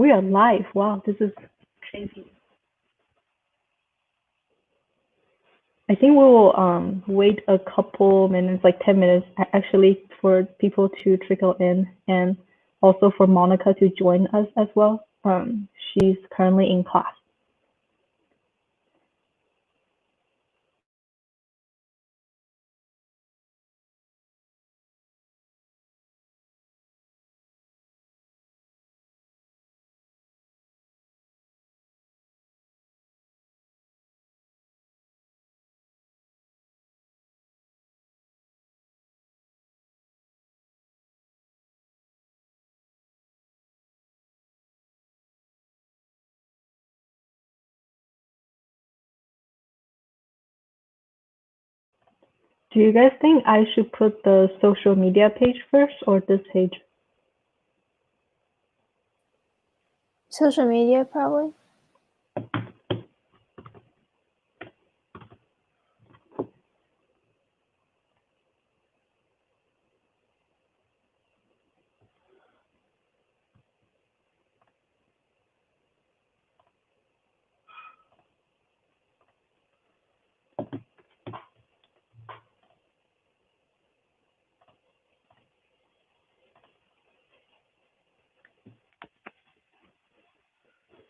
We are live. Wow, this is crazy. I think we will wait a couple minutes, like 10 minutes, actually, for people to trickle in and also for Monica to join us as well. She's currently in class. Do you guys think I should put the social media page first or this page? Social media, probably.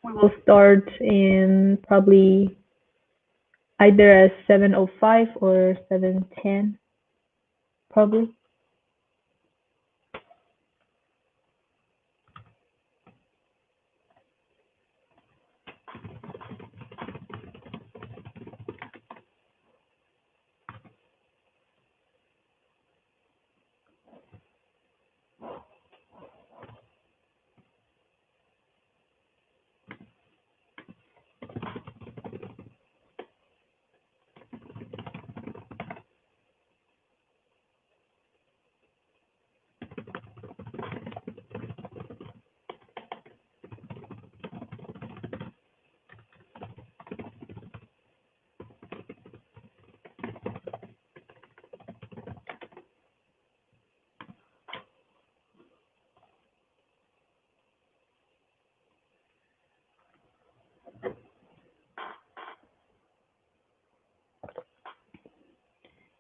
We will start in probably either at 7:05 or 7:10, probably.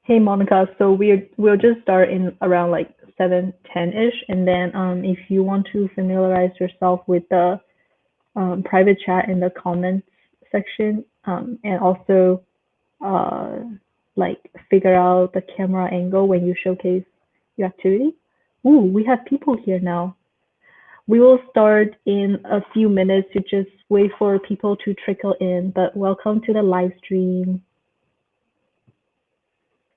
Hey Monica, so we'll just start in around like 7:10-ish, and then if you want to familiarize yourself with the private chat in the comments section, and also uh, like figure out the camera angle when you showcase your activity. Ooh, we have people here now. We will start in a few minutes to just wait for people to trickle in, but welcome to the live stream.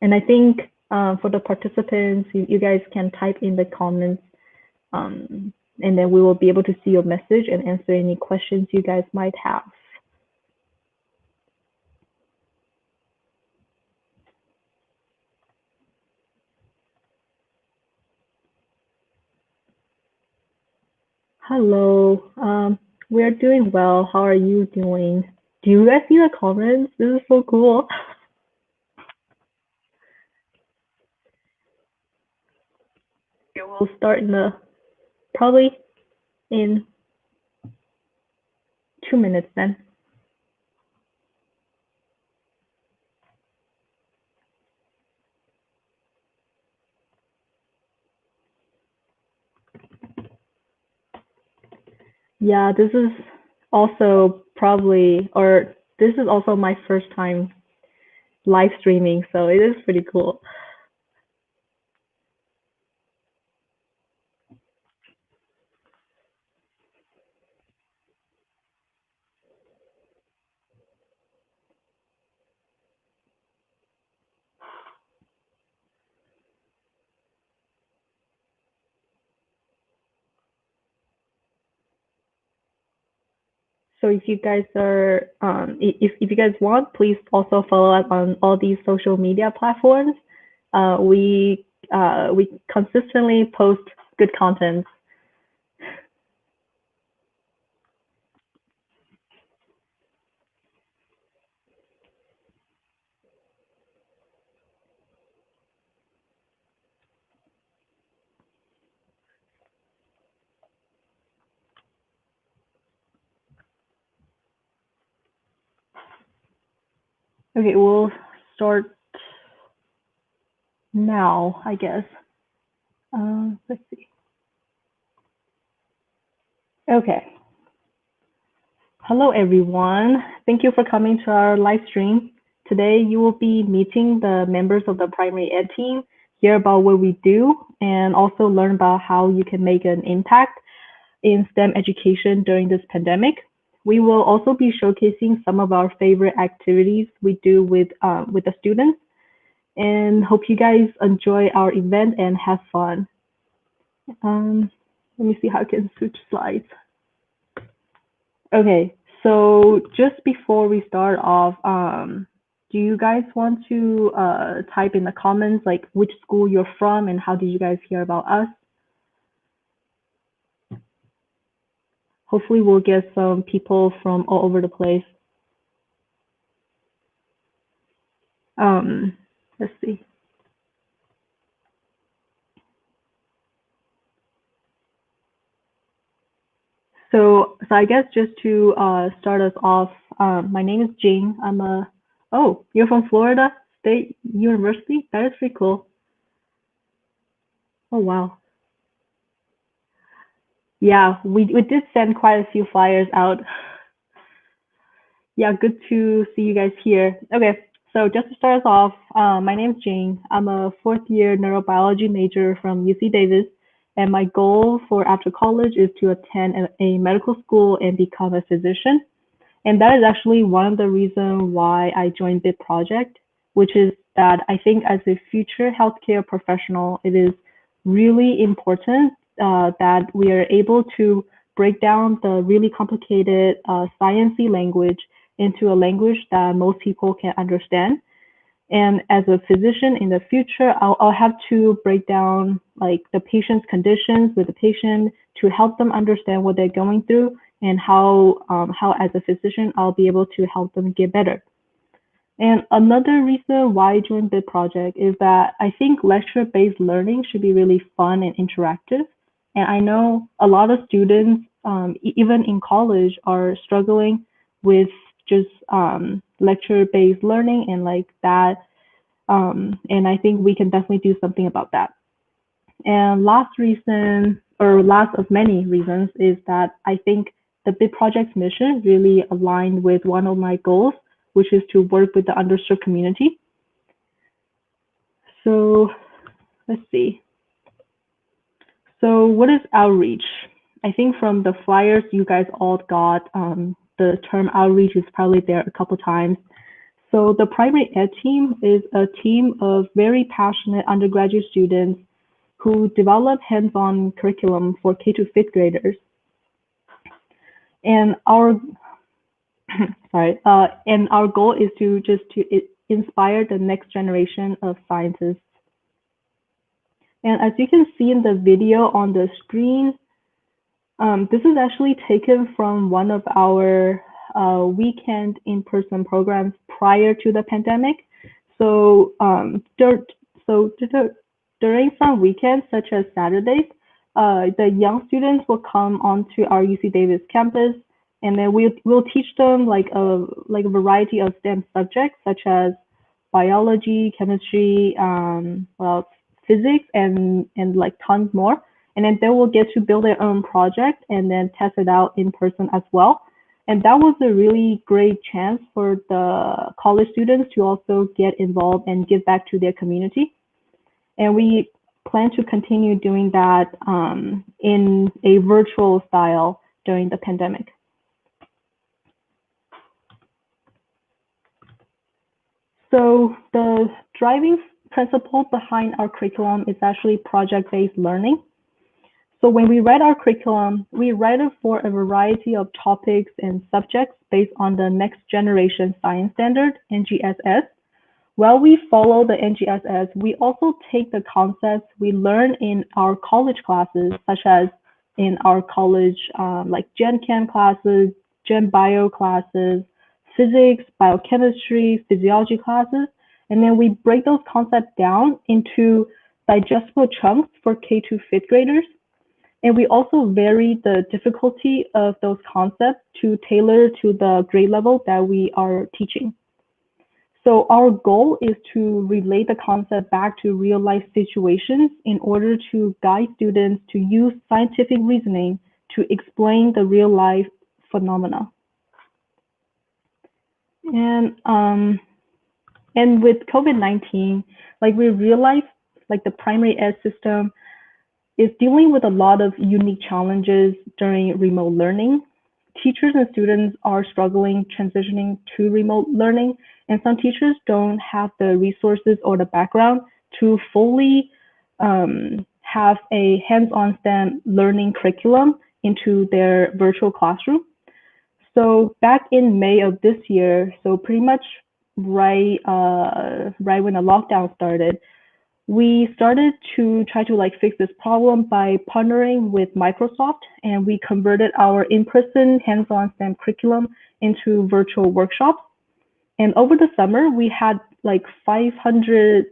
And I think for the participants, you guys can type in the comments, and then we will be able to see your message and answer any questions you guys might have. Hello, we are doing well. How are you doing? Do you guys see the comments? This is so cool. Okay, we'll start in probably in 2 minutes then. Yeah, this is also probably, or this is also my first time live streaming, so it is pretty cool. So if you guys are, if you guys want, please also follow us on all these social media platforms. We consistently post good content. Okay, we'll start now, I guess. Let's see. Okay. Hello, everyone. Thank you for coming to our live stream. Today, you will be meeting the members of the primary ed team, hear about what we do, and also learn about how you can make an impact in STEM education during this pandemic. We will also be showcasing some of our favorite activities we do with the students, and hope you guys enjoy our event and have fun. Let me see how I can switch slides. Okay, so just before we start off, do you guys want to type in the comments like which school you're from and how did you guys hear about us? Hopefully we'll get some people from all over the place. Let's see. So I guess just to start us off, my name is Jane. Oh, you're from Florida State University? That is pretty cool. Oh, wow. Yeah, we did send quite a few flyers out. Yeah, good to see you guys here. Okay, so just to start us off, my name is Jane. I'm a fourth year neurobiology major from UC Davis, and my goal for after college is to attend a medical school and become a physician. And that is actually one of the reasons why I joined Bit Project, which is that I think as a future healthcare professional, it is really important that we are able to break down the really complicated sciencey language into a language that most people can understand. And as a physician in the future, I'll have to break down like the patient's conditions with the patient to help them understand what they're going through and how as a physician I'll be able to help them get better. And another reason why I joined the project is that I think lecture-based learning should be really fun and interactive. And I know a lot of students, even in college, are struggling with just lecture-based learning and like that. And I think we can definitely do something about that. And last reason, or last of many reasons, is that I think the Bit Project's mission really aligned with one of my goals, which is to work with the underserved community. So let's see. So what is outreach? I think from the flyers you guys all got, the term outreach is probably there a couple times. So the primary ed team is a team of very passionate undergraduate students who develop hands-on curriculum for K to fifth graders. And our and our goal is to inspire the next generation of scientists. And as you can see in the video on the screen, this is actually taken from one of our weekend in-person programs prior to the pandemic. So, during some weekends, such as Saturdays, the young students will come onto our UC Davis campus, and then we'll teach them like a variety of STEM subjects such as biology, chemistry, physics, and like tons more. And then they will get to build their own project and then test it out in person as well. And that was a really great chance for the college students to also get involved and give back to their community. And we plan to continue doing that in a virtual style during the pandemic. So the driving principle behind our curriculum is actually project-based learning. So when we write our curriculum, we write it for a variety of topics and subjects based on the next generation science standard, NGSS. While we follow the NGSS, we also take the concepts we learn in our college classes, such as in our college like Gen Chem classes, Gen Bio classes, physics, biochemistry, physiology classes, and then we break those concepts down into digestible chunks for K to fifth graders. And we also vary the difficulty of those concepts to tailor to the grade level that we are teaching. So our goal is to relate the concept back to real life situations in order to guide students to use scientific reasoning to explain the real life phenomena. And um, and with COVID-19, like we realized, like the primary ed system is dealing with a lot of unique challenges during remote learning. Teachers and students are struggling transitioning to remote learning, and some teachers don't have the resources or the background to fully have a hands-on STEM learning curriculum into their virtual classroom. So back in May of this year, so pretty much right when the lockdown started, we started to try to like fix this problem by partnering with Microsoft, and we converted our in-person hands-on STEM curriculum into virtual workshops. And over the summer, we had like 500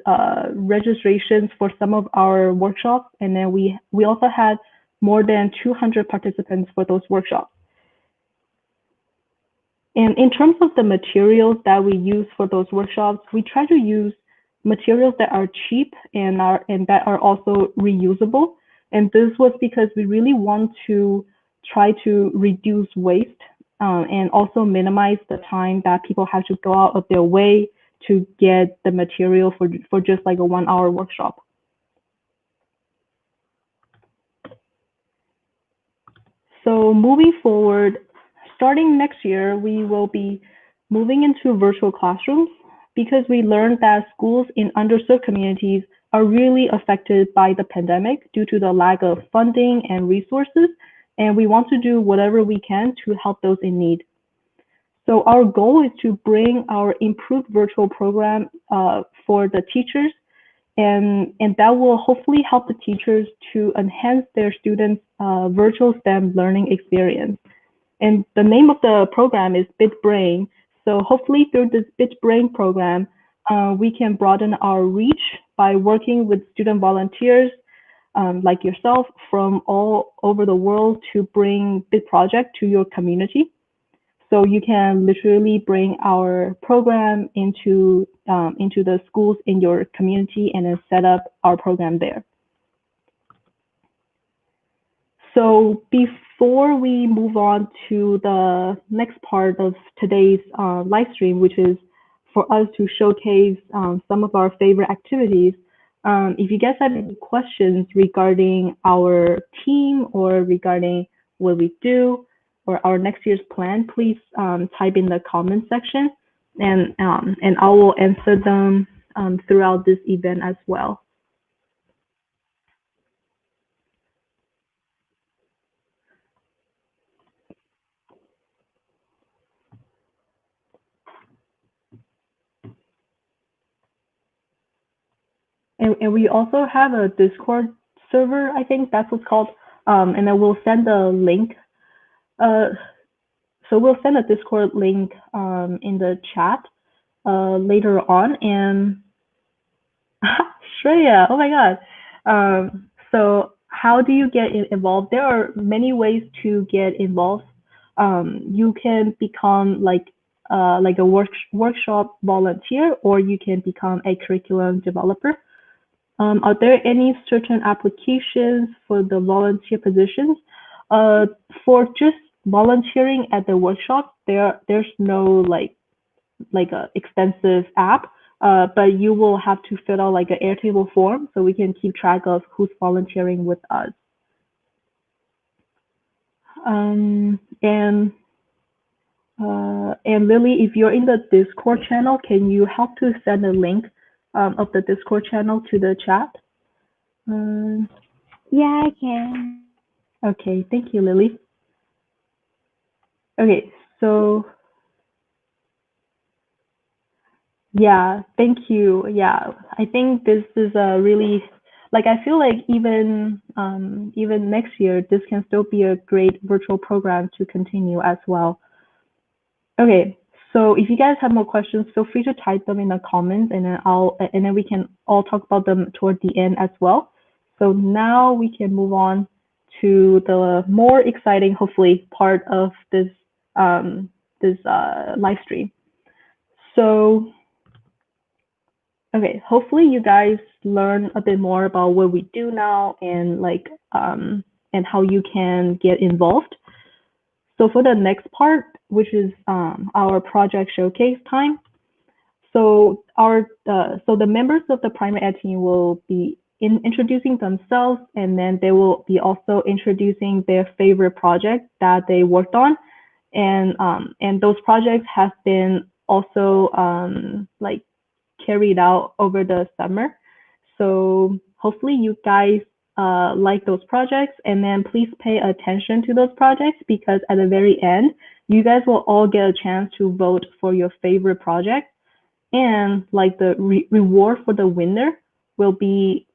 registrations for some of our workshops, and then we also had more than 200 participants for those workshops. And in terms of the materials that we use for those workshops, we try to use materials that are cheap and that are also reusable. And this was because we really want to try to reduce waste and also minimize the time that people have to go out of their way to get the material for just like a 1 hour workshop. So moving forward, starting next year, we will be moving into virtual classrooms because we learned that schools in underserved communities are really affected by the pandemic due to the lack of funding and resources, and we want to do whatever we can to help those in need. So our goal is to bring our improved virtual program for the teachers, and that will hopefully help the teachers to enhance their students' virtual STEM learning experience. And the name of the program is BitBrain. So hopefully through this BitBrain program, we can broaden our reach by working with student volunteers like yourself from all over the world to bring Bit Project to your community. So you can literally bring our program into the schools in your community and then set up our program there. So before we move on to the next part of today's live stream, which is for us to showcase some of our favorite activities, if you guys have any questions regarding our team or regarding what we do or our next year's plan, please type in the comment section, and I will answer them throughout this event as well. And we also have a Discord server, I think that's what's called. And then we'll send a link. So we'll send a Discord link in the chat later on. And Shreya, oh my God. So how do you get involved? There are many ways to get involved. You can become like a workshop volunteer, or you can become a curriculum developer. Are there any certain applications for the volunteer positions? For just volunteering at the workshop, there's no like a extensive app, but you will have to fill out like an Airtable form so we can keep track of who's volunteering with us. And Lily, if you're in the Discord channel, can you help to send a link of the Discord channel to the chat? Yeah, I can. Okay, thank you, Lily. Okay, so yeah, thank you. Yeah, I think this is a really like I feel like even next year this can still be a great virtual program to continue as well. Okay, so if you guys have more questions, feel free to type them in the comments, and then we can all talk about them toward the end as well. So now we can move on to the more exciting, hopefully, part of this live stream. So Okay, hopefully you guys learn a bit more about what we do now and how you can get involved. So for the next part, which is our project showcase time, so the members of the primary ed team will be introducing themselves, and then they will be also introducing their favorite project that they worked on, and those projects have been also like carried out over the summer. So hopefully you guys like those projects, and then please pay attention to those projects because at the very end, you guys will all get a chance to vote for your favorite project, and like the reward for the winner will be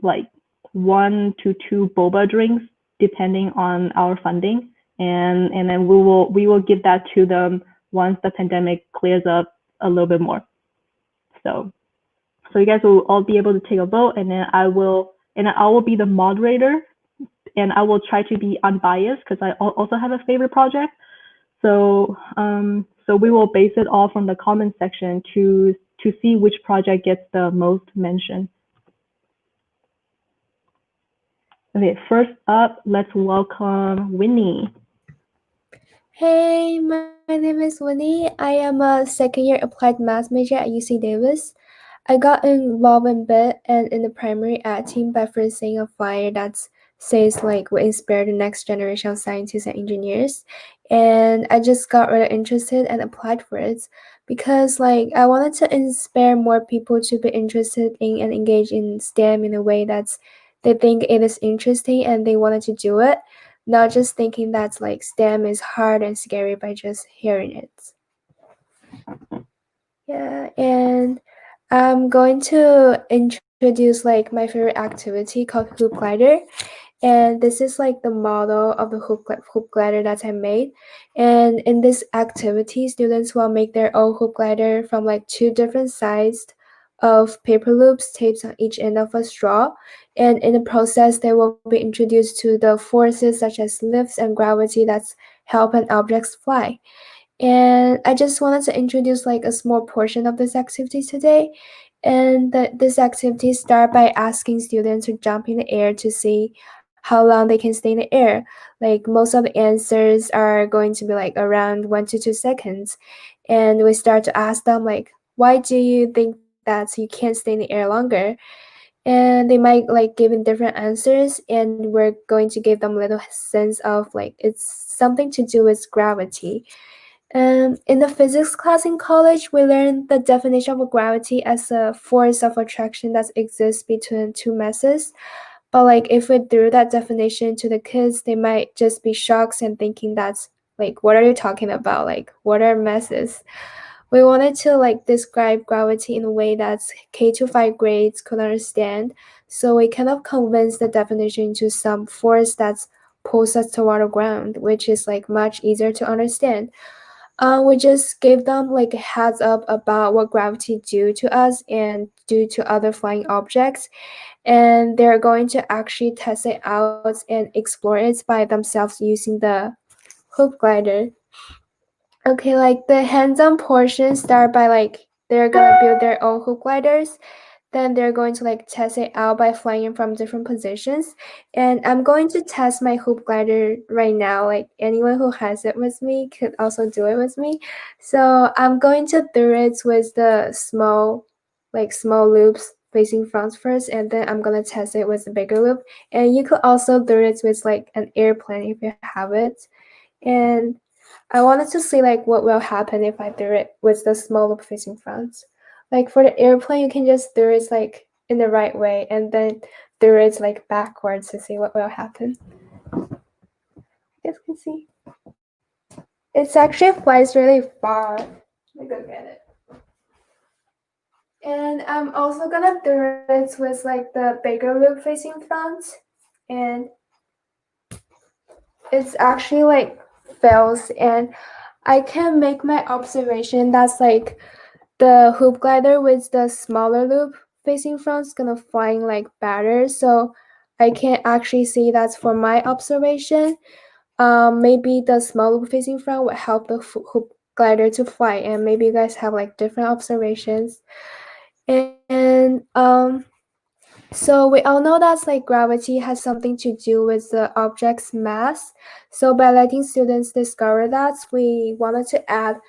like 1 to 2 boba drinks depending on our funding, and then we will give that to them once the pandemic clears up a little bit more. So you guys will all be able to take a vote, and then I will be the moderator, and I will try to be unbiased because I also have a favorite project. So we will base it all from the comment section to see which project gets the most mention. Okay, first up, let's welcome Winnie. Hey, my name is Winnie. I am a second-year applied math major at UC Davis. I got involved in BIT and in the primary ed team by first seeing a flyer that says like we inspire the next generation of scientists and engineers. And I just got really interested and applied for it because like I wanted to inspire more people to be interested in and engage in STEM in a way that's they think it is interesting and they wanted to do it, not just thinking that like STEM is hard and scary by just hearing it. Yeah, and I'm going to introduce like my favorite activity called hoop glider. And this is like the model of the hoop glider that I made. And in this activity, students will make their own hoop glider from like 2 different sized of paper loops taped on each end of a straw. And in the process, they will be introduced to the forces such as lifts and gravity that's helping objects fly. And I just wanted to introduce like a small portion of this activity today. And this activity start by asking students to jump in the air to see how long they can stay in the air. Like most of the answers are going to be like around 1 to 2 seconds. And we start to ask them like, why do you think that you can't stay in the air longer? And they might like give in different answers, and we're going to give them a little sense of like it's something to do with gravity. In the physics class in college, we learned the definition of gravity as a force of attraction that exists between two masses. But like if we threw that definition to the kids, they might just be shocked and thinking that's like, what are you talking about? Like, what are masses? We wanted to like describe gravity in a way that K-5 grades could understand. So we kind of convinced the definition into some force that pulls us toward the ground, which is like much easier to understand. We just gave them like a heads up about what gravity do to us and do to other flying objects, and they're going to actually test it out and explore it by themselves using the hoop glider. Okay, like the hands-on portion start by like they're gonna build their own hoop gliders. Then they're going to like test it out by flying it from different positions. And I'm going to test my hoop glider right now. Like anyone who has it with me could also do it with me. So I'm going to do it with the small loops facing front first, and then I'm gonna test it with the bigger loop. And you could also do it with like an airplane if you have it. And I wanted to see like what will happen if I do it with the small loop facing front. Like for the airplane, you can just do it like in the right way and then do it like backwards to see what will happen. You guys can see. It actually flies really far. Let me go get it. And I'm also gonna do it with like the bigger loop facing front, and it's actually like fails, and I can make my observation that's like the hoop glider with the smaller loop facing front is gonna flying like better. So I can actually see that's for my observation. Maybe the small loop facing front would help the hoop glider to fly, and maybe you guys have like different observations. And so we all know that like gravity has something to do with the object's mass. So by letting students discover that, we wanted to add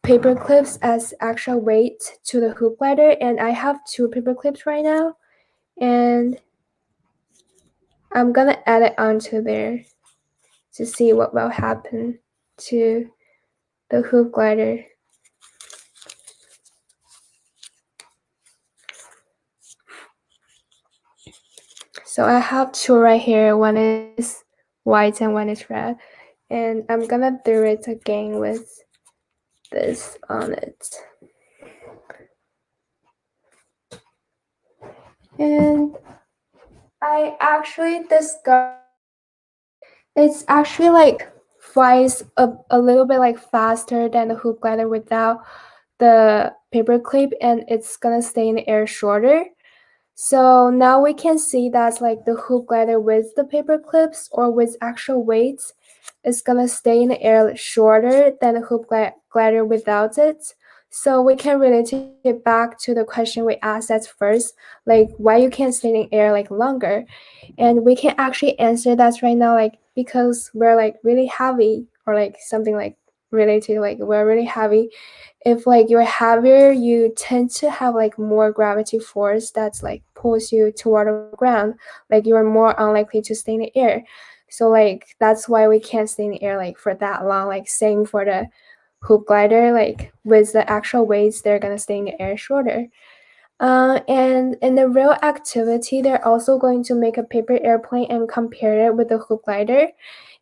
paper clips as actual weight to the hoop glider. And I have 2 paper clips right now, and I'm gonna add it onto there to see what will happen to the hoop glider. So I have 2 right here. One is white and one is red. And I'm gonna do it again with this on it. And I actually discovered that it's actually like flies a little bit like faster than the hoop glider without the paper clip, and it's gonna stay in the air shorter. So now we can see that like the hoop glider with the paper clips or with actual weights is gonna stay in the air shorter than the hoop glider without it. So we can relate it back to the question we asked at first, like why you can't stay in the air like longer. And we can actually answer that right now, like because we're like really heavy, or like something like related, like we're really heavy. If like you're heavier, you tend to have like more gravity force that's like pulls you toward the ground, like you're more unlikely to stay in the air. So like that's why we can't stay in the air like for that long. Like same for the hoop glider, like with the actual weights they're gonna stay in the air shorter. And in the real activity, they're also going to make a paper airplane and compare it with the hoop glider.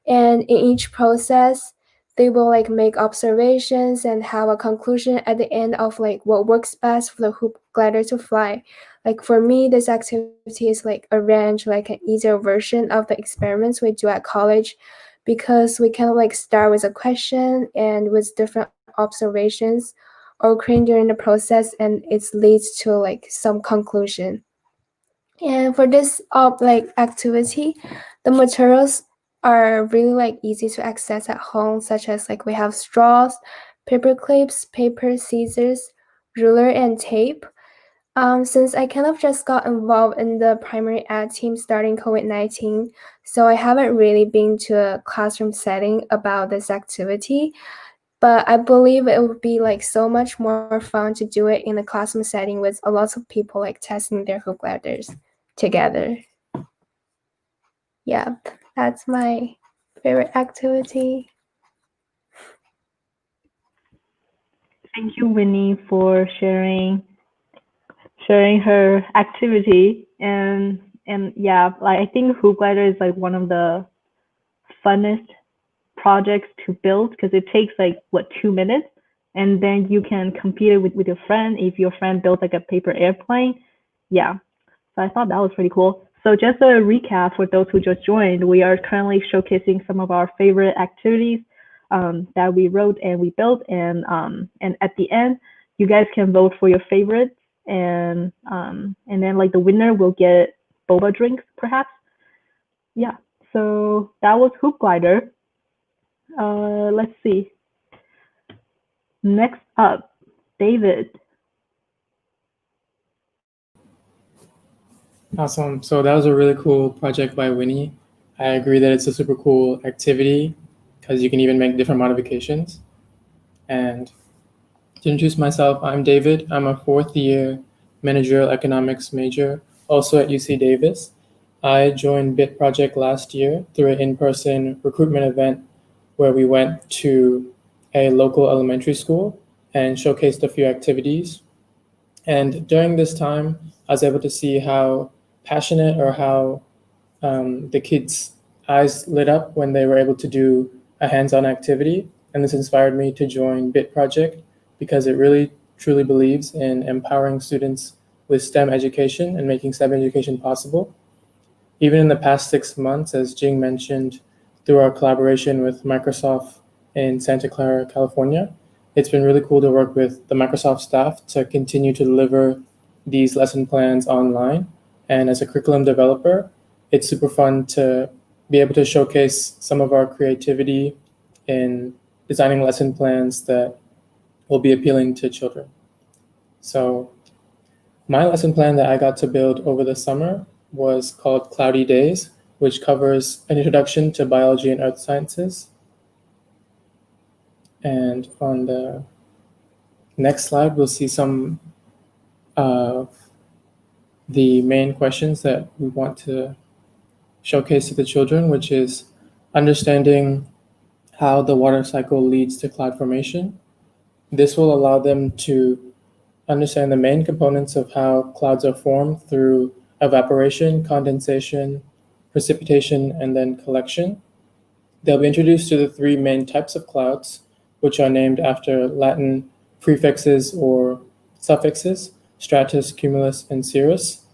And in each process, they will like make observations and have a conclusion at the end of like what works best for the hoop glider to fly. Like for me, this activity is like arranged like an easier version of the experiments we do at college, because we kind of like start with a question and with different observations occurring during the process, and it leads to like some conclusion. And for this like activity, the materials are really like easy to access at home, such as like we have straws, paper clips, paper, scissors, ruler, and tape. Since I kind of just got involved in the primary ed team starting COVID-19, so I haven't really been to a classroom setting about this activity. But I believe it would be like so much more fun to do it in a classroom setting with a lot of people like testing their hoop gliders together. Yeah, that's my favorite activity. Thank you, Winnie, for sharing her activity. And yeah, like I think hoop glider is like one of the funnest projects to build because it takes like what 2 minutes, and then you can compete it with your friend if your friend builds like a paper airplane. Yeah, so I thought that was pretty cool. So just a recap for those who just joined, we are currently showcasing some of our favorite activities that we wrote and we built, and at the end, you guys can vote for your favorites, and then like the winner will get boba drinks perhaps. Yeah. So that was Hoop Glider. Let's see. Next up, David. Awesome. So that was a really cool project by Winnie. I agree that it's a super cool activity because you can even make different modifications. And to introduce myself, I'm David. I'm a 4th-year managerial economics major, also at UC Davis. I joined BIT Project last year through an in-person recruitment event where we went to a local elementary school and showcased a few activities. And during this time, I was able to see how passionate or how the kids' eyes lit up when they were able to do a hands-on activity. And this inspired me to join BIT Project because it really truly believes in empowering students with STEM education and making STEM education possible. Even in the past 6 months, as Jing mentioned, through our collaboration with Microsoft in Santa Clara, California, it's been really cool to work with the Microsoft staff to continue to deliver these lesson plans online. And as a curriculum developer, it's super fun to be able to showcase some of our creativity in designing lesson plans that will be appealing to children. So My lesson plan that I got to build over the summer was called Cloudy Days, which covers an introduction to biology and earth sciences. And on the next slide, we'll see some of the main questions that we want to showcase to the children, which is understanding how the water cycle leads to cloud formation. This will allow them to understand the main components of how clouds are formed through evaporation, condensation, precipitation, and then collection. They'll be introduced to the three main types of clouds, which are named after Latin prefixes or suffixes: stratus, cumulus, and cirrus.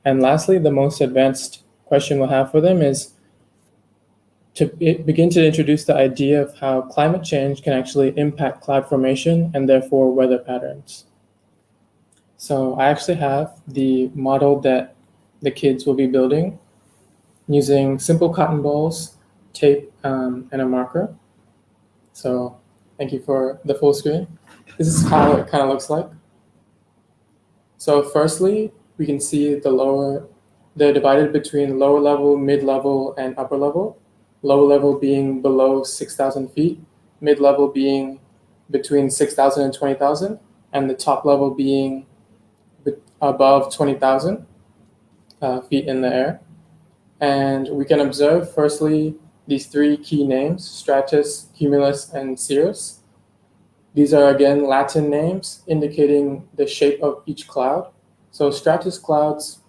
And lastly, the most advanced question we'll have for them is to begin to introduce the idea of how climate change can actually impact cloud formation and therefore weather patterns. So I actually have the model that the kids will be building using simple cotton balls, tape, and a marker. So thank you for the full screen. This is how it kind of looks like. So firstly, we can see they're divided between lower level, mid-level, and upper level. Lower level being below 6,000 feet, mid-level being between 6,000 and 20,000, and the top level being above 20,000 feet in the air. And we can observe, firstly, these three key names: stratus, cumulus, and cirrus. These are, again, Latin names indicating the shape of each cloud. So stratus clouds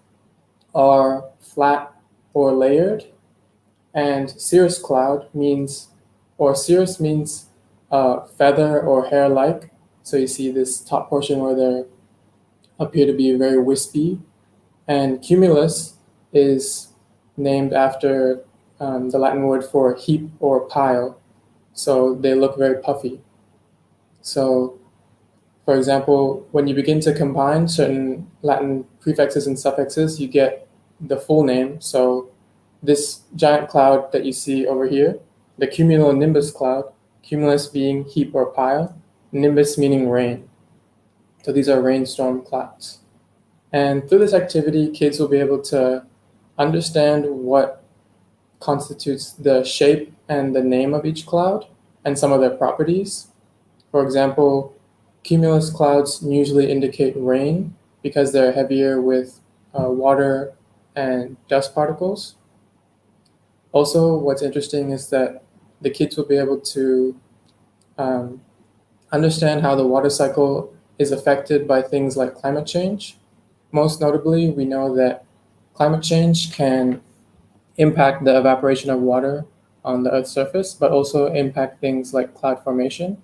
are flat or layered, and cirrus cloud means, or cirrus means feather or hair-like. So you see this top portion where they appear to be very wispy. And cumulus is named after the Latin word for heap or pile. So they look very puffy. So, for example, when you begin to combine certain Latin prefixes and suffixes, you get the full name. So this giant cloud that you see over here, the cumulonimbus cloud, cumulus being heap or pile, nimbus meaning rain. So these are rainstorm clouds. And through this activity, kids will be able to understand what constitutes the shape and the name of each cloud and some of their properties. For example, cumulus clouds usually indicate rain because they're heavier with water and dust particles. Also, what's interesting is that the kids will be able to understand how the water cycle is affected by things like climate change. Most notably, we know that climate change can impact the evaporation of water on the Earth's surface, but also impact things like cloud formation.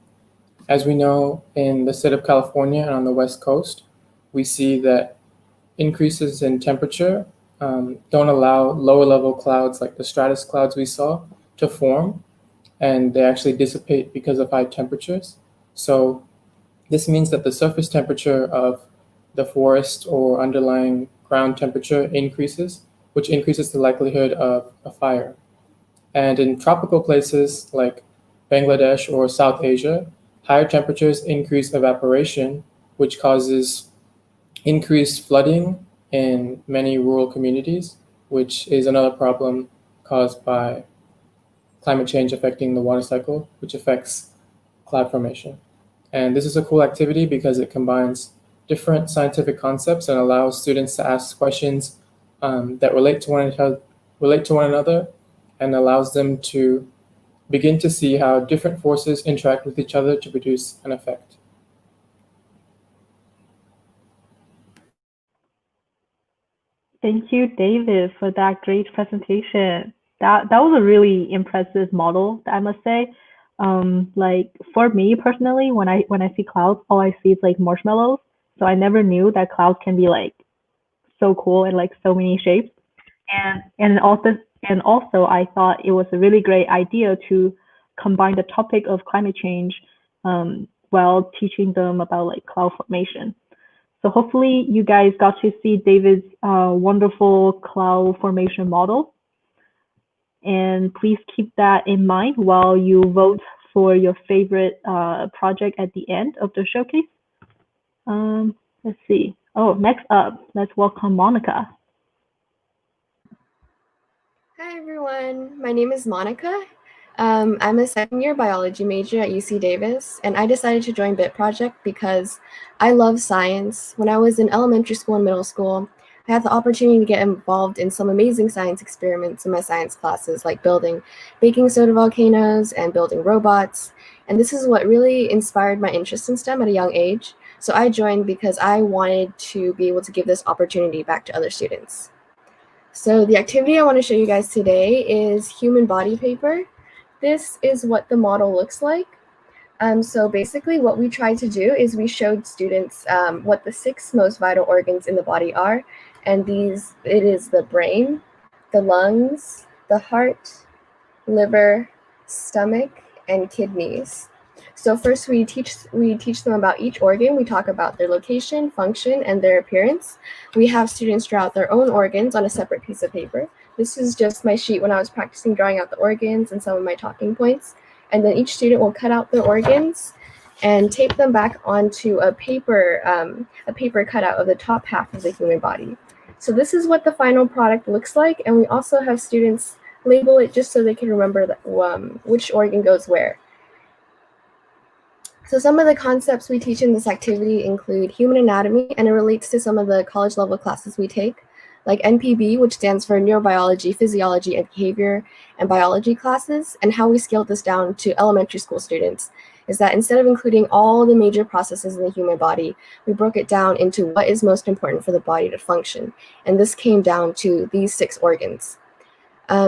As we know, in the state of California and on the West Coast, we see that increases in temperature don't allow lower level clouds like the stratus clouds we saw to form, and they actually dissipate because of high temperatures. So this means that the surface temperature of the forest or underlying ground temperature increases, which increases the likelihood of a fire. And in tropical places like Bangladesh or South Asia, higher temperatures increase evaporation, which causes increased flooding in many rural communities, which is another problem caused by climate change affecting the water cycle, which affects cloud formation. And this is a cool activity because it combines different scientific concepts and allows students to ask questions that relate to one another, and allows them to begin to see how different forces interact with each other to produce an effect. Thank you, David, for that great presentation. That was a really impressive model, I must say. Like for me personally, when I see clouds, all I see is like marshmallows. So I never knew that clouds can be like so cool and like so many shapes. And also I thought it was a really great idea to combine the topic of climate change while teaching them about like cloud formation. So hopefully you guys got to see David's wonderful cloud formation model. And please keep that in mind while you vote for your favorite project at the end of the showcase. Let's see. Oh, next up, let's welcome Monica. Hi everyone, my name is Monica. I'm a second-year biology major at UC Davis, and I decided to join BIT Project because I love science. When I was in elementary school and middle school, I had the opportunity to get involved in some amazing science experiments in my science classes, like building baking soda volcanoes and building robots. And this is what really inspired my interest in STEM at a young age. So I joined because I wanted to be able to give this opportunity back to other students. So the activity I want to show you guys today is human body paper. This is what the model looks like. So basically what we tried to do is we showed students what the 6 most vital organs in the body are. And it is the brain, the lungs, the heart, liver, stomach, and kidneys. So first we teach them about each organ. We talk about their location, function, and their appearance. We have students draw out their own organs on a separate piece of paper. This is just my sheet when I was practicing drawing out the organs and some of my talking points. And then each student will cut out their organs and tape them back onto a paper cutout of the top half of the human body. So this is what the final product looks like, and we also have students label it just so they can remember which organ goes where. So some of the concepts we teach in this activity include human anatomy, and it relates to some of the college level classes we take, like NPB, which stands for neurobiology, physiology, and behavior, and biology classes. And how we scaled this down to elementary school students is that instead of including all the major processes in the human body, we broke it down into what is most important for the body to function. And this came down to these 6 organs.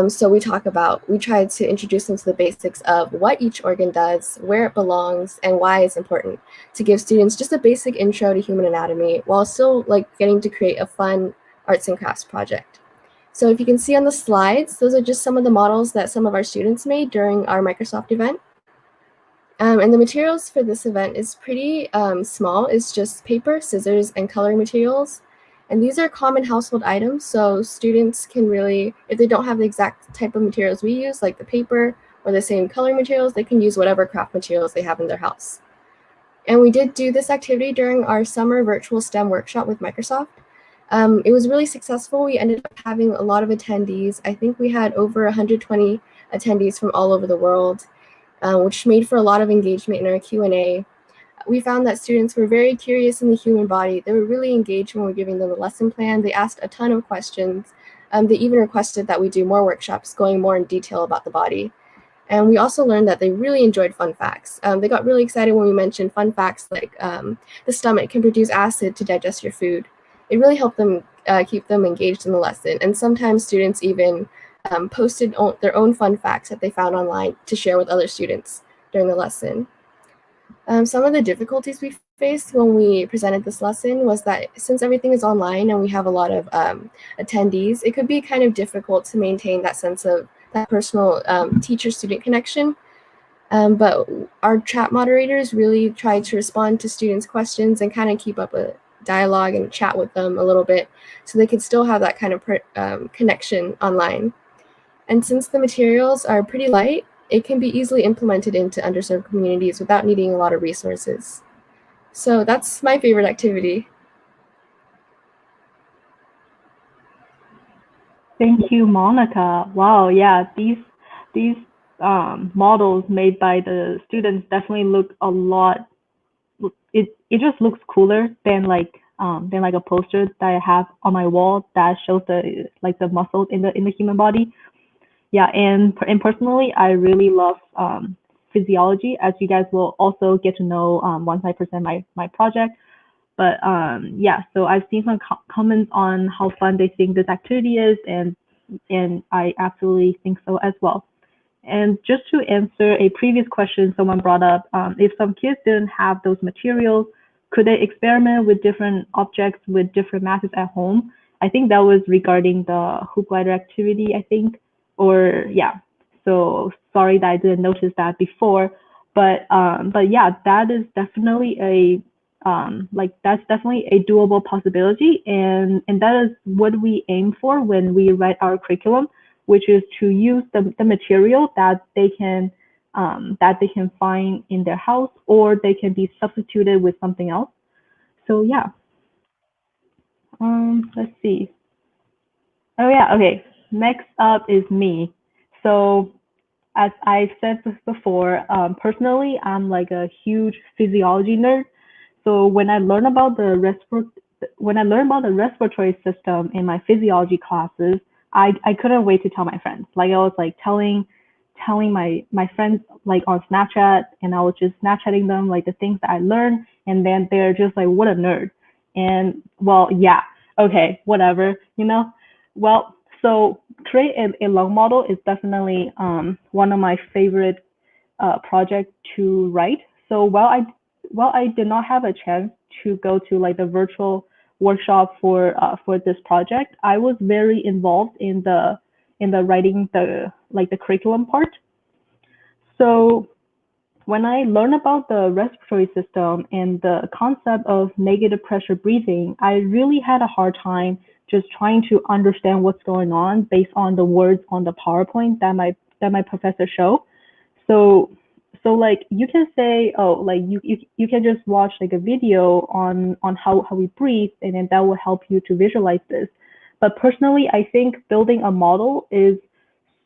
So we tried to introduce them to the basics of what each organ does, where it belongs, and why it's important, to give students just a basic intro to human anatomy while still getting to create a fun arts and crafts project. So if you can see on the slides, those are just some of the models that some of our students made during our Microsoft event. And the materials for this event is pretty small. It's just paper, scissors, and coloring materials. And these are common household items, so students can really, if they don't have the exact type of materials we use, like the paper or the same coloring materials, they can use whatever craft materials they have in their house. And we did do this activity during our summer virtual STEM workshop with Microsoft. It was really successful. We ended up having a lot of attendees. I think we had over 120 attendees from all over the world, which made for a lot of engagement in our Q&A. We found that students were very curious in the human body. They were really engaged when we were giving them a lesson plan. They asked a ton of questions. They even requested that we do more workshops going more in detail about the body. And we also learned that they really enjoyed fun facts. They got really excited when we mentioned fun facts like the stomach can produce acid to digest your food. It really helped them keep them engaged in the lesson. And sometimes students even posted their own fun facts that they found online to share with other students during the lesson. Some of the difficulties we faced when we presented this lesson was that since everything is online and we have a lot of attendees, it could be kind of difficult to maintain that sense of that personal teacher-student connection. But our chat moderators really tried to respond to students' questions and kind of keep up a dialogue and chat with them a little bit so they could still have that kind of connection online. And since the materials are pretty light, it can be easily implemented into underserved communities without needing a lot of resources. So that's my favorite activity. Thank you, Monica. Wow, yeah, these models made by the students definitely look a lot. It just looks cooler than like a poster that I have on my wall that shows the muscles in the human body. Yeah, and personally, I really love physiology, as you guys will also get to know once I present my project. But yeah, so I've seen some comments on how fun they think this activity is, and I absolutely think so as well. And just to answer a previous question someone brought up, if some kids didn't have those materials, could they experiment with different objects with different masses at home? I think that was regarding the hoop glider activity, I think, or yeah. So sorry that I didn't notice that before, but yeah, that is definitely that's definitely a doable possibility, and that is what we aim for when we write our curriculum, which is to use the material that they can find in their house, or they can be substituted with something else. So yeah. Let's see. Oh yeah, okay. Next up is me. So as I said before, personally, I'm like a huge physiology nerd. So when I learned about the respiratory system in my physiology classes, I couldn't wait to tell my friends. Like I was like telling my friends like on Snapchat, and I was just Snapchatting them like the things that I learned, and then they're just like, what a nerd. And well, yeah, okay, whatever, you know. Well, so create a lung model is definitely one of my favorite projects to write. So while I did not have a chance to go to like the virtual workshop for this project, I was very involved in the writing the curriculum part. So when I learned about the respiratory system and the concept of negative pressure breathing, I really had a hard time just trying to understand what's going on based on the words on the PowerPoint that my professor showed. So like you can say, oh, like you can just watch like a video on how we breathe, and then that will help you to visualize this. But personally, I think building a model is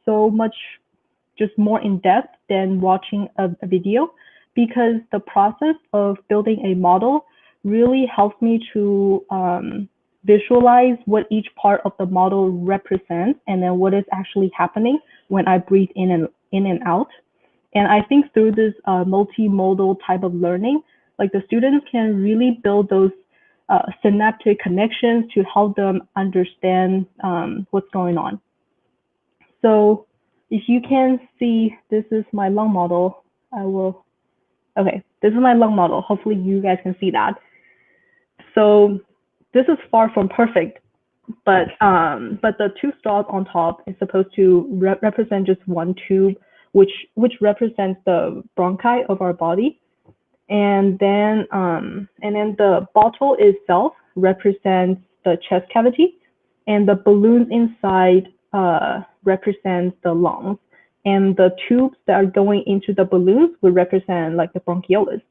so much just more in depth than watching a video, because the process of building a model really helps me to visualize what each part of the model represents, and then what is actually happening when I breathe in and out. And I think through this multimodal type of learning, like the students can really build those synaptic connections to help them understand what's going on. So if you can see, this is my lung model. Okay, this is my lung model. Hopefully you guys can see that. So this is far from perfect, but the two straws on top is supposed to represent just one tube, which represents the bronchi of our body, and then the bottle itself represents the chest cavity, and the balloons inside represents the lungs, and the tubes that are going into the balloons would represent like the bronchioles.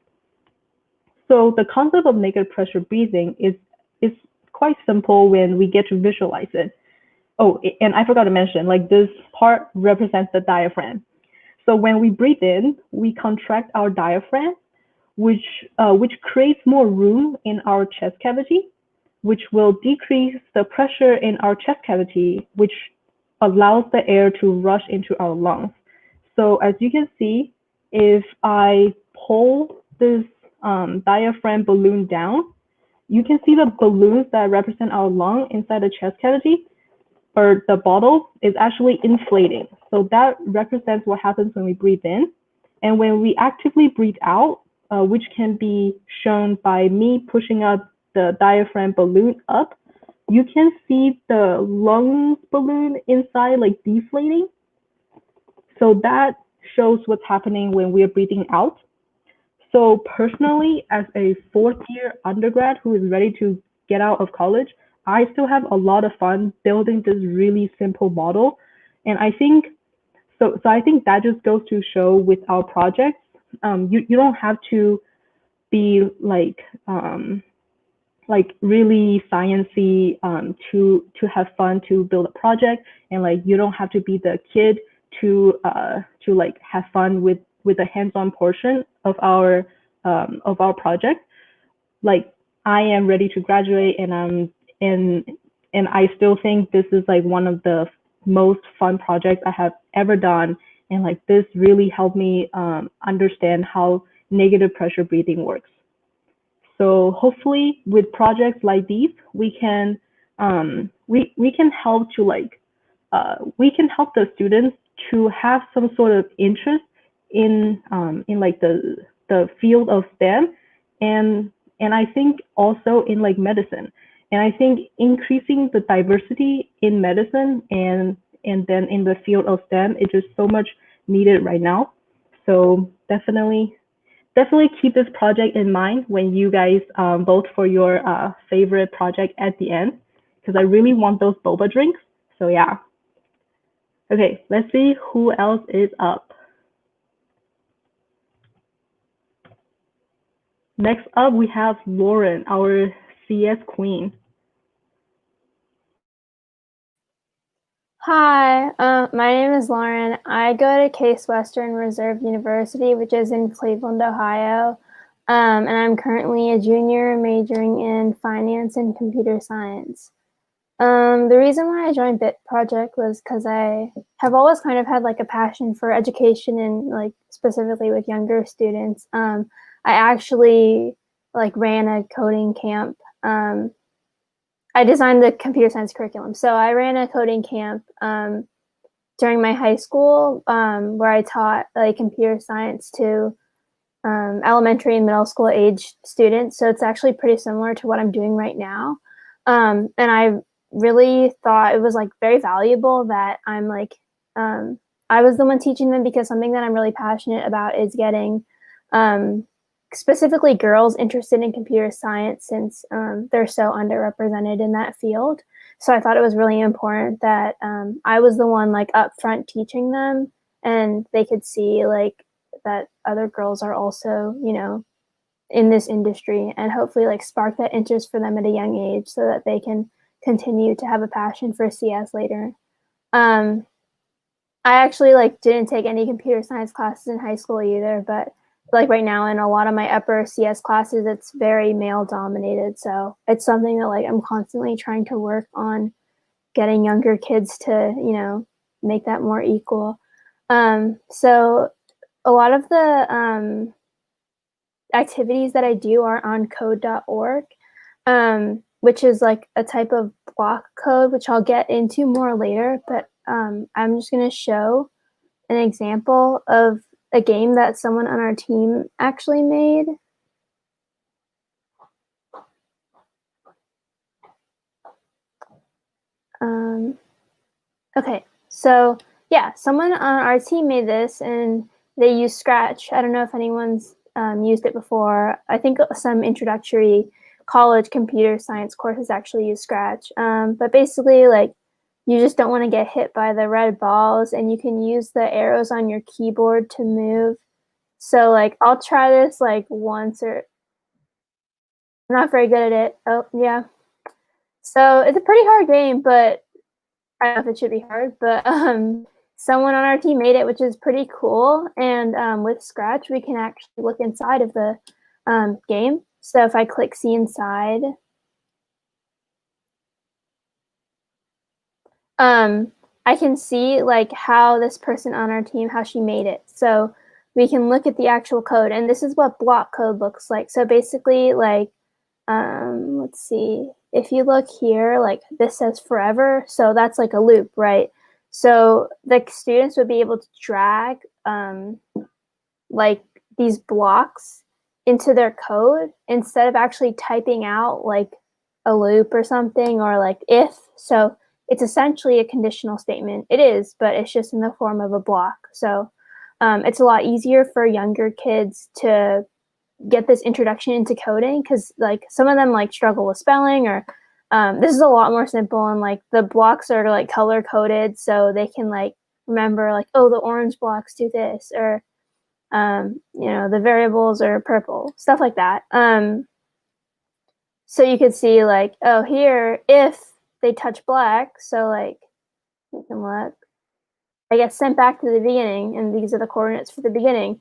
So the concept of negative pressure breathing is quite simple when we get to visualize it. Oh, and I forgot to mention, like this part represents the diaphragm. So when we breathe in, we contract our diaphragm, which creates more room in our chest cavity, which will decrease the pressure in our chest cavity, which allows the air to rush into our lungs. So as you can see, if I pull this diaphragm balloon down, you can see the balloons that represent our lung inside the chest cavity, or the bottle, is actually inflating. So that represents what happens when we breathe in. And when we actively breathe out, which can be shown by me pushing up the diaphragm balloon up, you can see the lungs balloon inside like deflating. So that shows what's happening when we're breathing out. So personally, as a fourth year undergrad who is ready to get out of college, I still have a lot of fun building this really simple model. And I think so I think that just goes to show with our projects, you don't have to be like really sciencey to have fun to build a project, and like you don't have to be the kid to like have fun with the hands-on portion of our project. Like I am ready to graduate, and and I still think this is like one of the most fun projects I have ever done, and like this really helped me understand how negative pressure breathing works. So hopefully with projects like these, we can we can help to like we can help the students to have some sort of interest in like the field of STEM, and I think also in like medicine. And I think increasing the diversity in medicine and then in the field of STEM is just so much needed right now. So definitely keep this project in mind when you guys vote for your favorite project at the end, because I really want those boba drinks. So yeah. Okay, let's see who else is up. Next up, we have Lauren, our CS queen. Hi, my name is Lauren. I go to Case Western Reserve University, which is in Cleveland, Ohio. And I'm currently a junior majoring in finance and computer science. The reason why I joined Bit Project was because I have always kind of had like a passion for education and like specifically with younger students. I actually like ran a coding camp. I designed the computer science curriculum. So I ran a coding camp during my high school where I taught like computer science to elementary and middle school age students. So it's actually pretty similar to what I'm doing right now. And I really thought it was like very valuable that I'm like, I was the one teaching them because something that I'm really passionate about is getting specifically girls interested in computer science since they're so underrepresented in that field. So I thought it was really important that I was the one like up front teaching them and they could see like that other girls are also, you know, in this industry and hopefully like spark that interest for them at a young age so that they can continue to have a passion for CS later. I actually like didn't take any computer science classes in high school either, but like right now in a lot of my upper CS classes, it's very male dominated. So it's something that like I'm constantly trying to work on getting younger kids to, you know, make that more equal. So a lot of the activities that I do are on code.org, which is like a type of block code, which I'll get into more later. But I'm just going to show an example of a game that someone on our team actually made. Okay, so yeah, someone on our team made this and they use Scratch. I don't know if anyone's used it before. I think some introductory college computer science courses actually use Scratch. But basically, like, you just don't want to get hit by the red balls and you can use the arrows on your keyboard to move. So like, I'll try this like once or I'm not very good at it. Oh, yeah. So it's a pretty hard game, but I don't know if it should be hard, but someone on our team made it, which is pretty cool. And with Scratch, we can actually look inside of the game. So if I click see inside, I can see like how this person on our team, how she made it. So we can look at the actual code, and this is what block code looks like. So basically, like, let's see, if you look here, like this says forever, so that's like a loop, right? So the students would be able to drag like these blocks into their code instead of actually typing out like a loop or something or like if. So it's essentially a conditional statement. It is, but it's just in the form of a block. So it's a lot easier for younger kids to get this introduction into coding because like some of them like struggle with spelling or this is a lot more simple and like the blocks are like color coded so they can like remember like, oh, the orange blocks do this or you know, the variables are purple, stuff like that. So you could see like, oh, here if they touch black, so like you can look, I get sent back to the beginning and these are the coordinates for the beginning.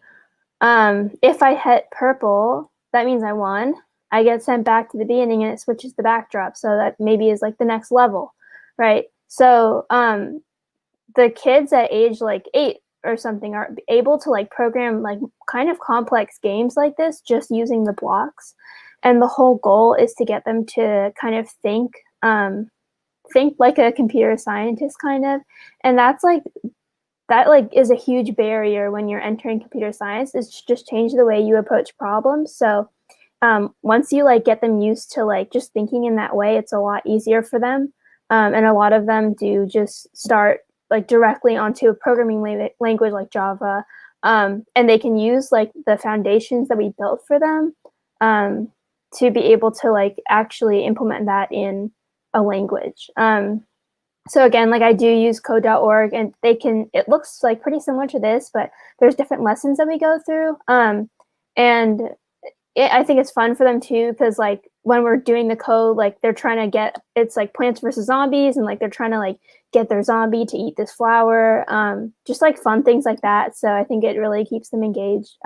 If I hit purple, that means I won. I get sent back to the beginning and it switches the backdrop. So that maybe is like the next level, right? So the kids at age like 8 or something are able to like program like kind of complex games like this just using the blocks. And the whole goal is to get them to kind of think like a computer scientist kind of. And that's like that like is a huge barrier when you're entering computer science is just change the way you approach problems. So once you like get them used to like just thinking in that way, it's a lot easier for them. And a lot of them do just start like directly onto a programming language like Java. And they can use like the foundations that we built for them to be able to like actually implement that in a language. So again, like I do use code.org and they can, it looks like pretty similar to this, but there's different lessons that we go through. And I think it's fun for them too, because like when we're doing the code, like they're trying to get, it's like Plants versus Zombies, and like they're trying to like get their zombie to eat this flower, just like fun things like that. So I think it really keeps them engaged.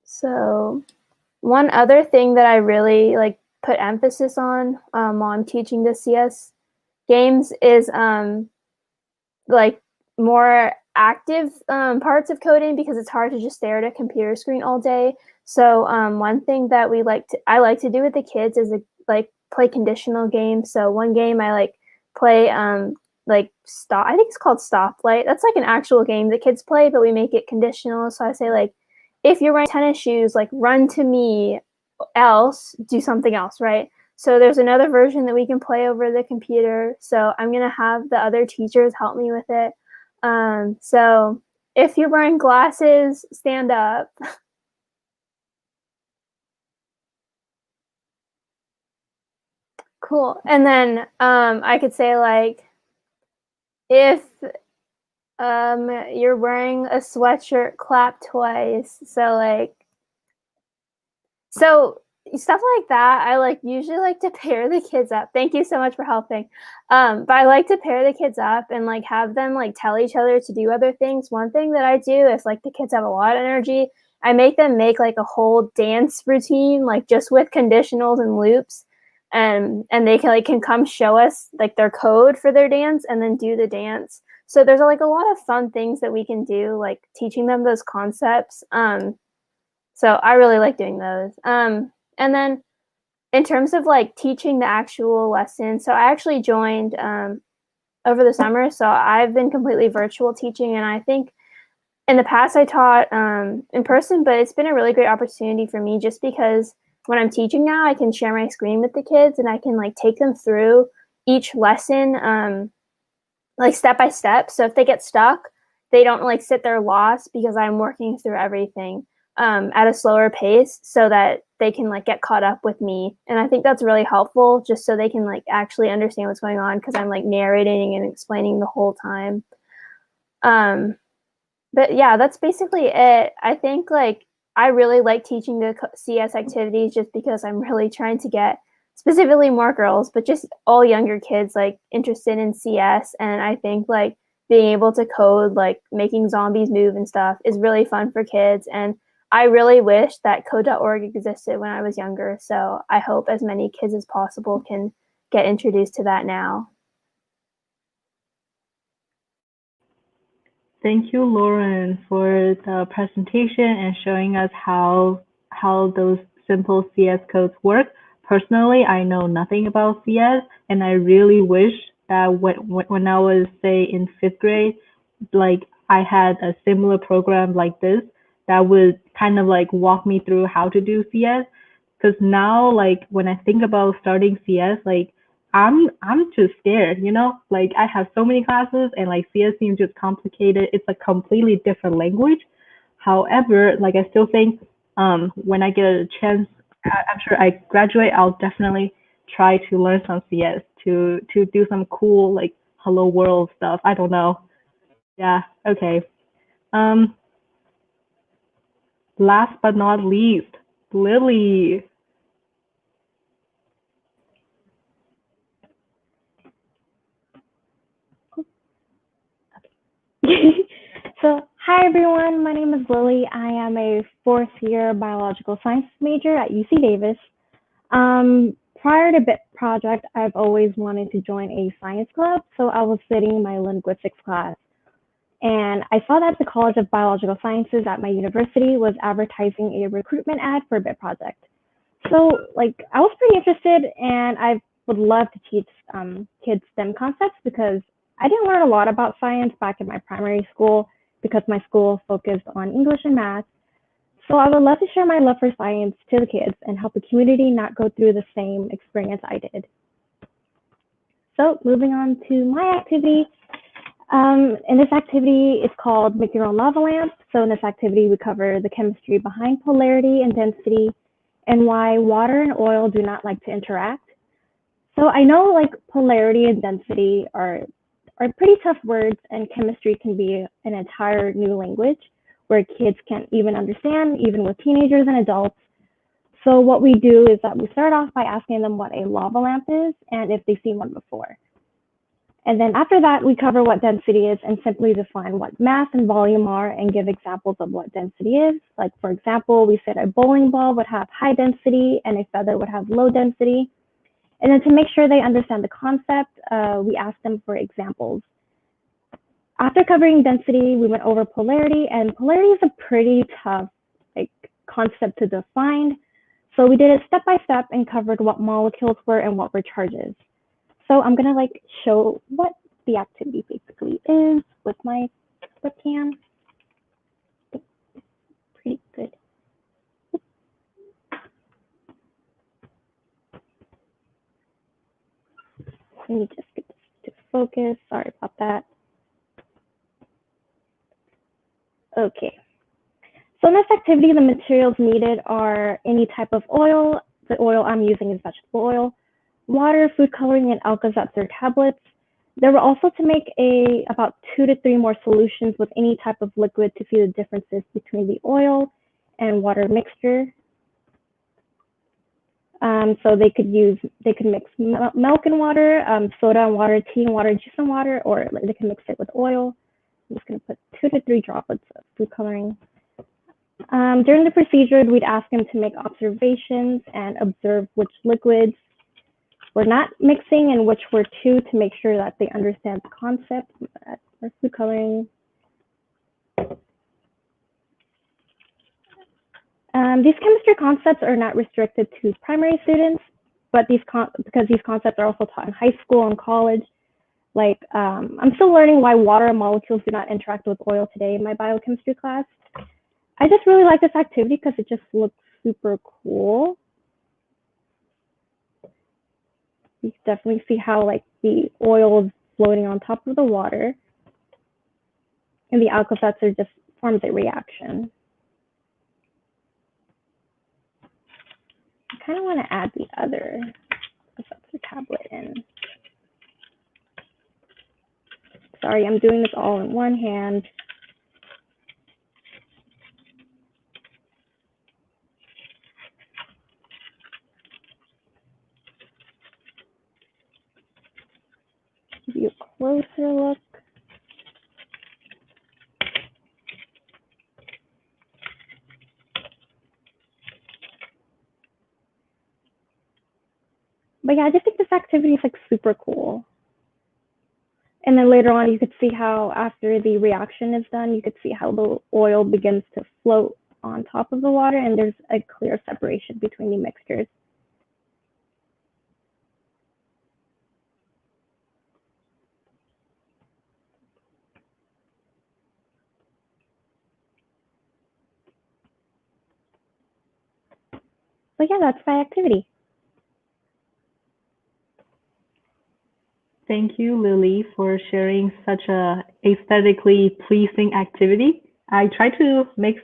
So one other thing that I really like put emphasis on while I'm teaching the CS games is like more active parts of coding, because it's hard to just stare at a computer screen all day. So one thing that I like to do with the kids is like play conditional games. So one game I like play like stop. I think it's called Stoplight. That's like an actual game that kids play, but we make it conditional. So I say like, if you're wearing tennis shoes, like run to me, else do something else, right? So there's another version that we can play over the computer. So I'm gonna have the other teachers help me with it. So if you're wearing glasses, stand up. Cool. And then I could say like, if you're wearing a sweatshirt, clap twice. So like, so stuff like that, I like usually like to pair the kids up. Thank you so much for helping. But I like to pair the kids up and like have them like tell each other to do other things. One thing that I do, if like the kids have a lot of energy, I make them make like a whole dance routine, like just with conditionals and loops. And they can come show us like their code for their dance and then do the dance. So there's like a lot of fun things that we can do, like teaching them those concepts. So I really like doing those. And then in terms of like teaching the actual lesson, so I actually joined over the summer. So I've been completely virtual teaching, and I think in the past I taught in person, but it's been a really great opportunity for me, just because when I'm teaching now, I can share my screen with the kids and I can like take them through each lesson like step by step. So if they get stuck, they don't like sit there lost, because I'm working through everything at a slower pace so that they can like get caught up with me. And I think that's really helpful, just so they can like actually understand what's going on, because I'm like narrating and explaining the whole time. But yeah, that's basically it. I think like I really like teaching the CS activities, just because I'm really trying to get specifically more girls, but just all younger kids like interested in CS. And I think like being able to code, like making zombies move and stuff, is really fun for kids. And I really wish that code.org existed when I was younger. So I hope as many kids as possible can get introduced to that now. Thank you, Lauren, for the presentation and showing us how those simple CS codes work. Personally, I know nothing about CS, and I really wish that when I was, say, in 5th grade, like I had a similar program like this that would kind of like walk me through how to do CS. Because now, like when I think about starting CS, like I'm just scared, you know? Like I have so many classes and like CS seems just complicated. It's a completely different language. However, like I still think when I get a chance after I graduate, I'll definitely try to learn some CS to do some cool like hello world stuff. I don't know. Yeah, okay. Um Last but not least, Lily. So, hi everyone, my name is Lily. I am a 4th-year biological science major at UC Davis. Prior to BIT Project, I've always wanted to join a science club, so I was sitting my linguistics class. And I saw that the College of Biological Sciences at my university was advertising a recruitment ad for BIT Project. So, like, I was pretty interested, and I would love to teach kids STEM concepts, because I didn't learn a lot about science back in my primary school, because my school focused on English and math. So I would love to share my love for science to the kids and help the community not go through the same experience I did. So moving on to my activity. In this activity, it's called Make Your Own Lava Lamp. So in this activity, we cover the chemistry behind polarity and density, and why water and oil do not like to interact. So I know like polarity and density are pretty tough words, and chemistry can be an entire new language where kids can't even understand, even with teenagers and adults. So what we do is that we start off by asking them what a lava lamp is and if they've seen one before. And then after that, we cover what density is and simply define what mass and volume are and give examples of what density is. Like, for example, we said a bowling ball would have high density and a feather would have low density. And then to make sure they understand the concept, we asked them for examples. After covering density, we went over polarity, and polarity is a pretty tough concept to define. So we did it step by step and covered what molecules were and what were charges. So I'm gonna show what the activity basically is with my webcam. Pretty good. Let me just get this to focus. Sorry about that. Okay. So in this activity, the materials needed are any type of oil. The oil I'm using is vegetable oil, water, food coloring, and Alka-Seltzer tablets. There were also to make about 2 to 3 more solutions with any type of liquid to see the differences between the oil and water mixture. So they could mix milk and water, soda and water, tea and water, juice and water, or they can mix it with oil. I'm just going to put 2 to 3 droplets of food coloring. During the procedure, we'd ask them to make observations and observe which liquids were not mixing and which were to make sure that they understand the concept of food coloring. These chemistry concepts are not restricted to primary students, but because these concepts are also taught in high school and college. I'm still learning why water molecules do not interact with oil today in my biochemistry class. I just really like this activity because it just looks super cool. You can definitely see how the oil is floating on top of the water, and the Alka-Seltzer just forms a reaction. I kind of want to add the other Alka-Seltzer tablet in. Sorry, I'm doing this all in one hand. Give you a closer look. But yeah, I just think this activity is super cool. And then later on, you could see how after the reaction is done, you could see how the oil begins to float on top of the water, and there's a clear separation between the mixtures. But yeah, that's my activity. Thank you, Lily, for sharing such a aesthetically pleasing activity. I tried to mix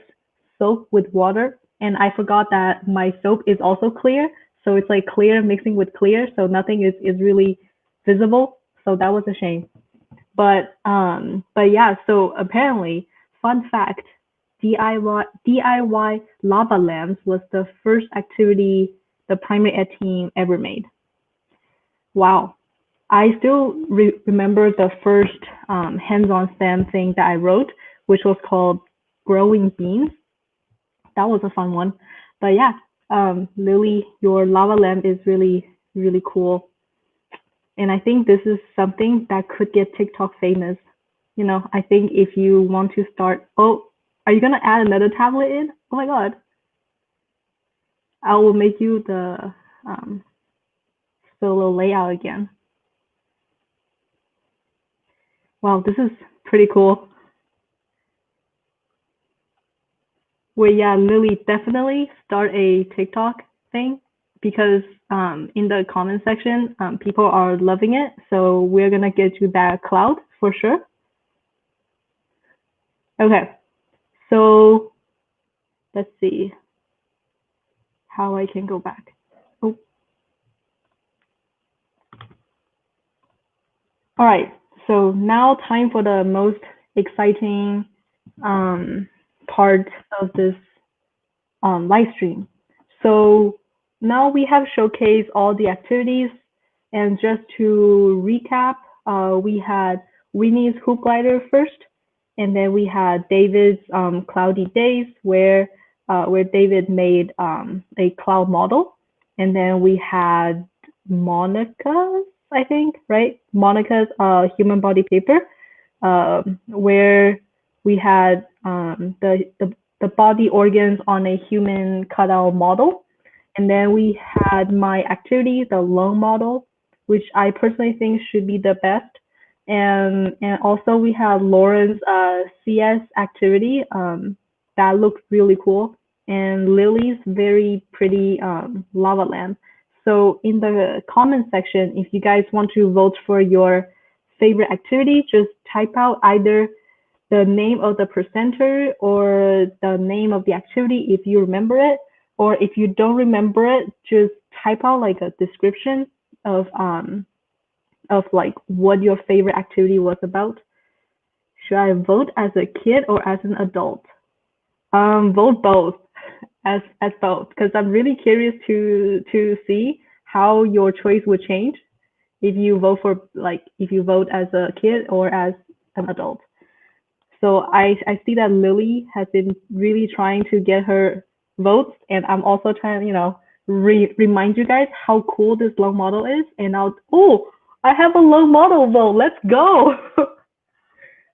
soap with water, and I forgot that my soap is also clear. So it's clear mixing with clear, so nothing is really visible. So that was a shame. But yeah, so apparently, fun fact, DIY lava lamps was the first activity the primary ed team ever made. Wow. I still remember the first hands-on STEM thing that I wrote, which was called growing beans. That was a fun one. But yeah, Lily, your lava lamp is really, really cool. And I think this is something that could get TikTok famous. I think if you want to start, oh, are you gonna add another tablet in? Oh my God. I will make you the solo layout again. Wow, this is pretty cool. Well, yeah, Lily, definitely start a TikTok thing because in the comment section, people are loving it. So we're gonna get you that cloud for sure. Okay, so let's see how I can go back. Oh. All right, so now time for the most exciting part of this live stream. So now we have showcased all the activities, and just to recap, we had Winnie's hoop glider first, and then we had David's cloudy days, where David made a cloud model, and then we had Monica's, I think, right? Monica's human body paper, where we had the body organs on a human cutout model. And then we had my activity, the lung model, which I personally think should be the best. And also we had Lauren's CS activity that looked really cool, and Lily's very pretty lava lamp. So in the comment section, if you guys want to vote for your favorite activity, just type out either the name of the presenter or the name of the activity if you remember it, or if you don't remember it, just type out like a description of like what your favorite activity was about. Should I vote as a kid or as an adult? Vote both, as both, because I'm really curious to see how your choice would change if you vote as a kid or as an adult. So I see that Lily has been really trying to get her votes, and I'm also trying to, remind you guys how cool this lung model is. And I have a lung model vote. Let's go.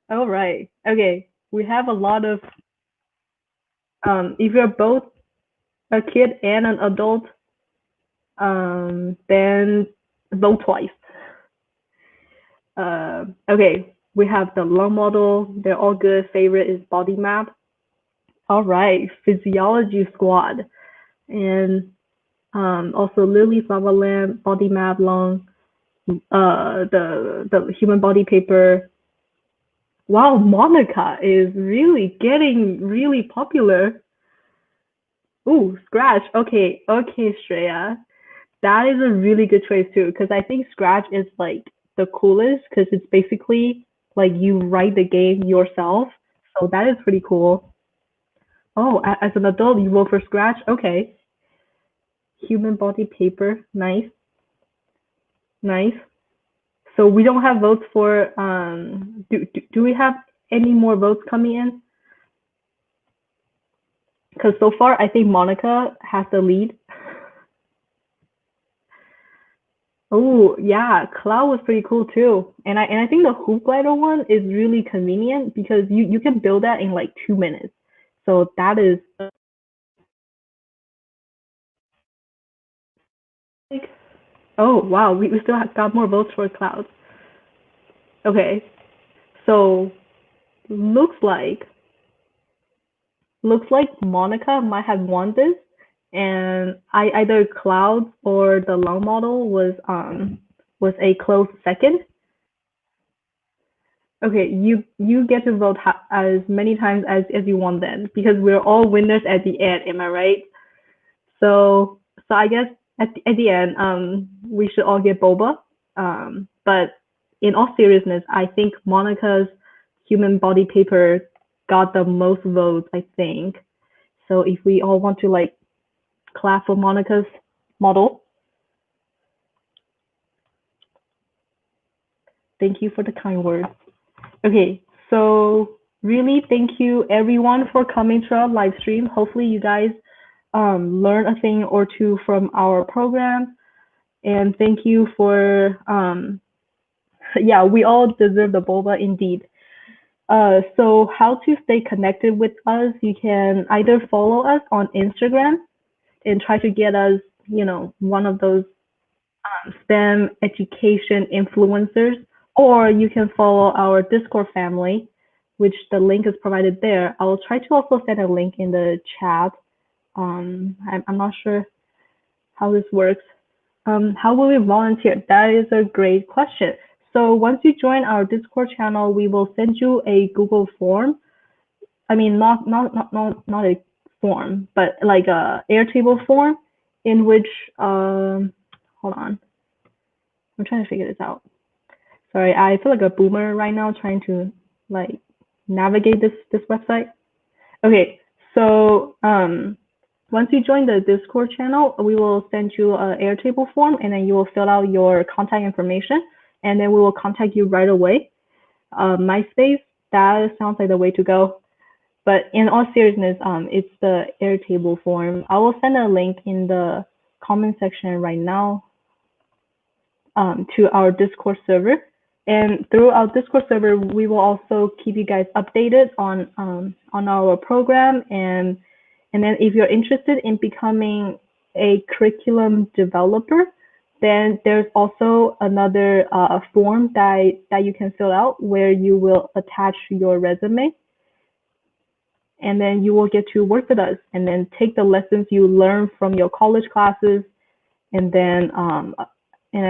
All right. Okay. We have a lot of, if you're both a kid and an adult, then vote twice. Okay. We have the lung model. They're all good. Favorite is body map. All right, physiology squad. And also Lily's lava lamp, body map, lung, the human body paper. Wow, Monica is really getting really popular. Ooh, Scratch. Okay, Shreya. That is a really good choice too, because I think Scratch is like the coolest, because it's basically like you write the game yourself. So that is pretty cool. Oh, as an adult, you vote for Scratch? Okay. Human body paper. Nice. Nice. So we don't have votes for, do we have any more votes coming in? Because so far, I think Monica has the lead. Oh, yeah, Cloud was pretty cool too. And I think the hoop glider one is really convenient because you can build that in like 2 minutes. So that is like, oh wow, we still have got more votes for Cloud. Okay. So looks like Monica might have won this, and either Cloud or the long model was a close second. Okay, you get to vote as many times as you want then, because we're all winners at the end. Am I right? So I guess at the end, we should all get boba. But in all seriousness, I think Monica's human body paper got the most votes, I think. So if we all want to like clap for Monica's model. Thank you for the kind words. Okay, so really thank you everyone for coming to our live stream. Hopefully you guys learn a thing or two from our program. And thank you for, yeah, we all deserve the boba indeed. So how to stay connected with us, you can either follow us on Instagram and try to get us, one of those STEM education influencers, or you can follow our Discord family, which the link is provided there. I'll try to also send a link in the chat. I'm not sure how this works. How will we volunteer? That is a great question. So once you join our Discord channel, we will send you a Google form. I mean, not a form, but like a Airtable form in which, hold on. I'm trying to figure this out. Sorry, I feel like a boomer right now trying to like navigate this website. Okay, so once you join the Discord channel, we will send you an Airtable form, and then you will fill out your contact information, and then we will contact you right away. MySpace, that sounds like the way to go. But in all seriousness, it's the Airtable form. I will send a link in the comment section right now to our Discord server. And through our Discord server, we will also keep you guys updated on our program. And then if you're interested in becoming a curriculum developer, then there's also another form that you can fill out where you will attach your resume. And then you will get to work with us and then take the lessons you learn from your college classes, and then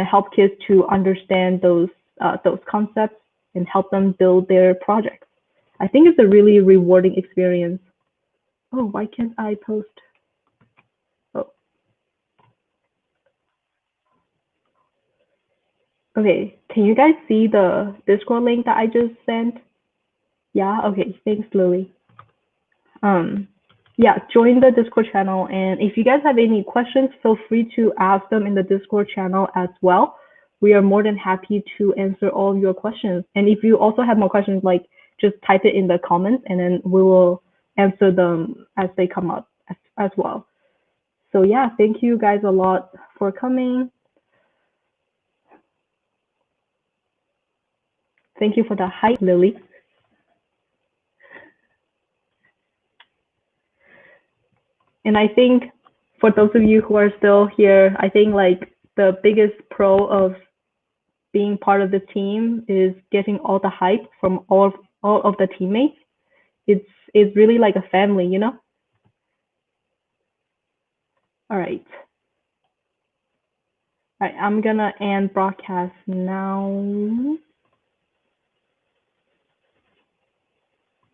help kids to understand those concepts and help them build their projects. I think it's a really rewarding experience. Oh, why can't I post? Oh. Okay, can you guys see the Discord link that I just sent? Yeah, okay, thanks, Lily. Yeah, join the Discord channel, and if you guys have any questions, feel free to ask them in the Discord channel as well. We are more than happy to answer all of your questions. And if you also have more questions, like just type it in the comments, and then we will answer them as they come up as well. So yeah, thank you guys a lot for coming. Thank you for the hype, Lily. And I think for those of you who are still here, I think like the biggest pro of being part of the team is getting all the hype from all of the teammates. It's really like a family, you know? All right. All right, I'm gonna end broadcast now.